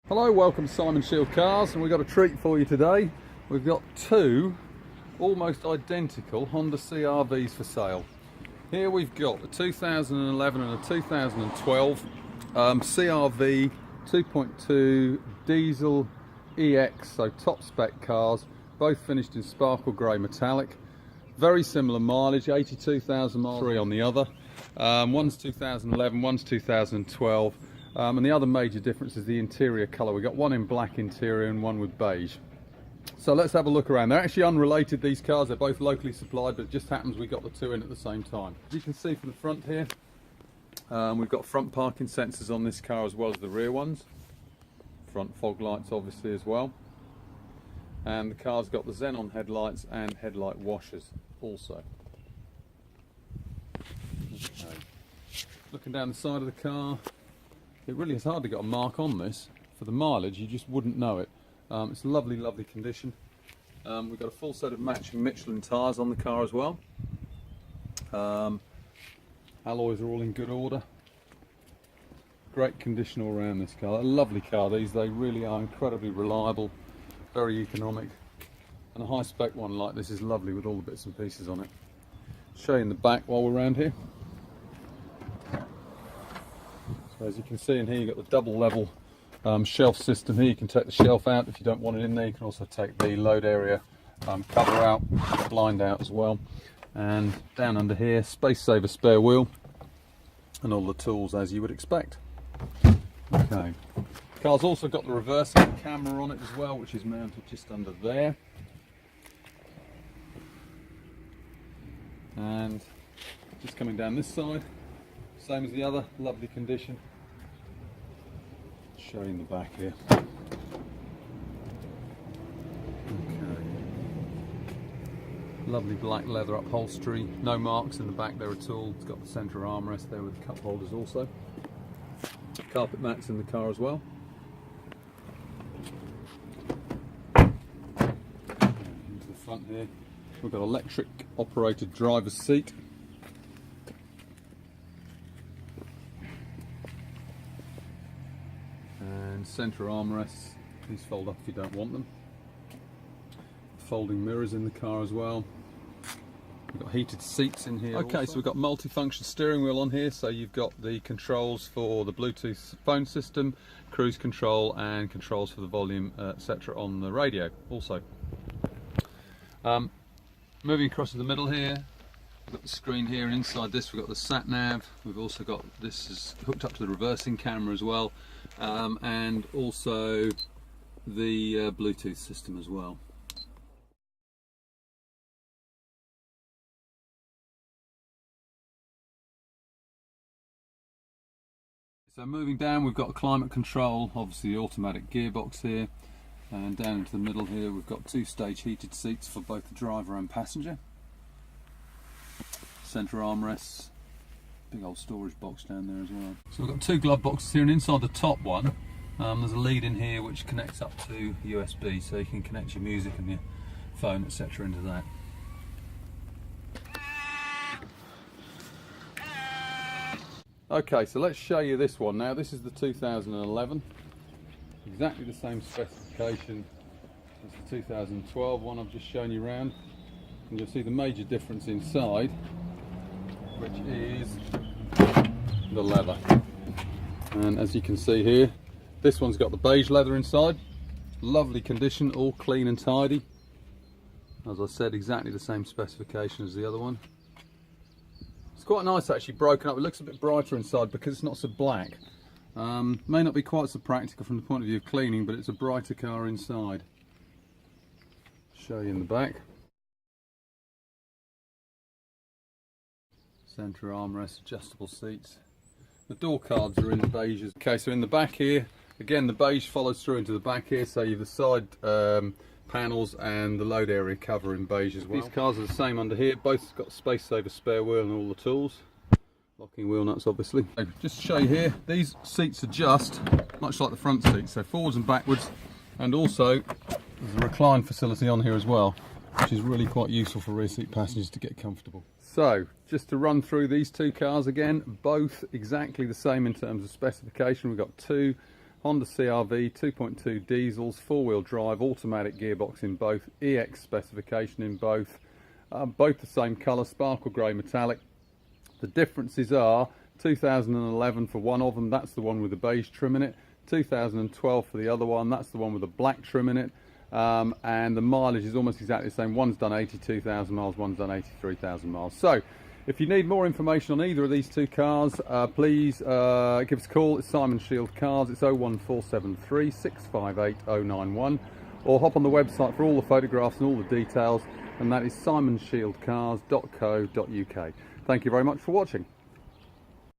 Hello, welcome to Simon Shield Cars, and we've got a treat for you today. We've got two almost identical Honda CRVs for sale. Here we've got a 2011 and a 2012 CRV 2.2 diesel EX, so top spec cars, both finished in sparkle grey metallic. Very similar mileage, 82,000 miles, three on the other. One's 2011, one's 2012. And the other major difference is the interior colour. We've got one in black interior and one with beige. So let's have a look around. They're actually unrelated, these cars. They're both locally supplied, but it just happens we got the two in at the same time. As you can see from the front here, we've got front parking sensors on this car as well as the rear ones. Front fog lights obviously as well. And the car's got the xenon headlights and headlight washers also. Okay. Looking down the side of the car, it really has hardly got a mark on this. For the mileage, you just wouldn't know it. It's a lovely, lovely condition. We've got a full set of matching Michelin tyres on the car as well. Alloys are all in good order. Great condition all around this car. A lovely car these, they really are incredibly reliable, very economic. And a high spec one like this is lovely with all the bits and pieces on it. Show you in the back while we're around here. So as you can see in here, you've got the double level shelf system here. You can take the shelf out if you don't want it in there. You can also take the load area cover out, blind out as well. And down under here, Spacesaver spare wheel and all the tools as you would expect. Okay. The car's also got the reversing camera on it as well, which is mounted just under there. And just coming down this side, same as the other, lovely condition. Show you in the back here. Okay. Lovely black leather upholstery, no marks in the back there at all. It's got the centre armrest there with the cup holders also. Carpet mats in the car as well. Into the front here, we've got electric operated driver's seat. And centre armrests, these fold up if you don't want them. Folding mirrors in the car as well. We've got heated seats in here. Okay, also. So we've got multi-function steering wheel on here, so you've got the controls for the Bluetooth phone system, cruise control and controls for the volume, etc. on the radio also. Moving across to the middle here, we've got the screen here, and inside this we've got the sat nav. We've also got, this is hooked up to the reversing camera as well, and also the Bluetooth system as well. So moving down, we've got climate control, obviously the automatic gearbox here, and down into the middle here we've got two-stage heated seats for both the driver and passenger. Centre armrests, big old storage box down there as well. So we've got two glove boxes here, and inside the top one there's a lead in here which connects up to USB, so you can connect your music and your phone, etc. into that. Okay, so let's show you this one now. This is the 2011, exactly the same specification as the 2012 one I've just shown you around, and you'll see the major difference inside, which is the leather. And as you can see here, this one's got the beige leather inside, lovely condition, all clean and tidy. As I said, exactly the same specification as the other one. It's quite nice actually, broken up. It looks a bit brighter inside because it's not so black. May not be quite so practical from the point of view of cleaning, but it's a brighter car inside. Show you in the back. Centre armrest, adjustable seats. The door cards are in the beiges. Okay, so in the back here, again the beige follows through into the back here, so you've the side panels and the load area cover in beige as well. These cars are the same under here, both got Spacesaver spare wheel and all the tools. Locking wheel nuts obviously. So just to show you here, these seats adjust much like the front seats, so forwards and backwards, and also there's a recline facility on here as well, which is really quite useful for rear seat passengers to get comfortable. So just to run through these two cars again, both exactly the same in terms of specification. We've got two Honda CRV 2.2 diesels, four-wheel drive, automatic gearbox in both, EX specification in both the same colour, sparkle grey metallic. The differences are 2011 for one of them, that's the one with the beige trim in it, 2012 for the other one, that's the one with the black trim in it, and the mileage is almost exactly the same. One's done 82,000 miles, one's done 83,000 miles. So if you need more information on either of these two cars, please give us a call. It's Simon Shield Cars. It's 01473 658 091, or hop on the website for all the photographs and all the details, and that is simonshieldcars.co.uk. Thank you very much for watching.